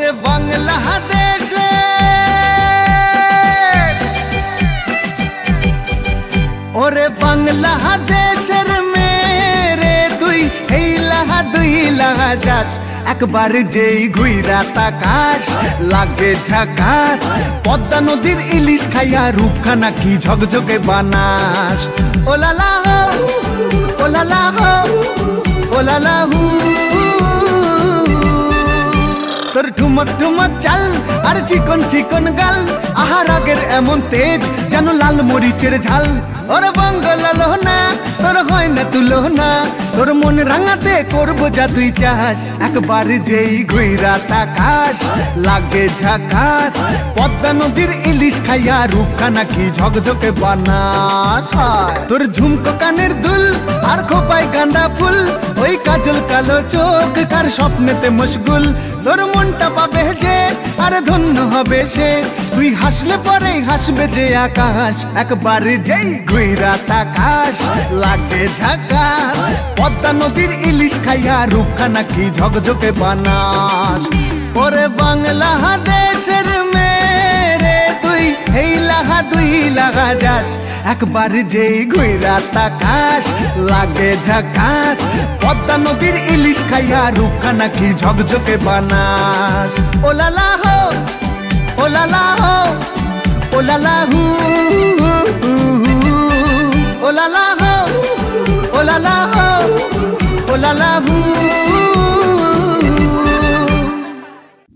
ওরে বাংলাদেশে ওরে বাংলাদেশের মেরে তুই এই লাহা দুই লাহা যাস একবার যেই ঘুইরা তাকাস লাগে ঝাকাস পদ্মা নদীর ইলিশ খাইয়া রূপখানা কি ঝকঝকে বানাস ওলালা হো ওলালা হো ওলালা হু তোর ঠুমক ঠুমক চাল আর চিকন চিকন গাল আহার আগের এমন তেজ যেন লাল মরিচের ঝাল ওরে বাংলা লোহনা তোর হয় না তুলনা তোর মন রাঙাতে করবো যা তুই চাস একবার যেই ঘুইরা তাকাস লাগে ঝাকাস পদ্মা নদীর ইলিশ খাইয়া রূপখানা কি ঝকঝকে বানাস তোর ঝুমকো কানের দুল আর খোপায় গাঁদা ফুল ওই কাজল কালো চোখ কার স্বপ্নেতে মশগুল তোর মনটা পাবে যে আর ধন্য হবে সে তুই হাসলে পরে হাসবে যে আকাশ একবার যেই ঘুইরা তাকাস লাগে ঝাকাস পদ্মা নদীর ইলিশ খাইয়া রূপখানা কি ঝকঝকে বানাস ওরে বাংলাদেশের মেরে তুই এই লাহা দুই লাহা যাস একবার যেই ঘুইরা তাকাস লাগে ঝাকাস পদ্মা নদীর ইলিশ খাইয়া রূপখানা কি ঝকঝকে বানাস ওলালা হো ওলালা হো ওলালা হু ওলালা হো ওলালা হো ওলালা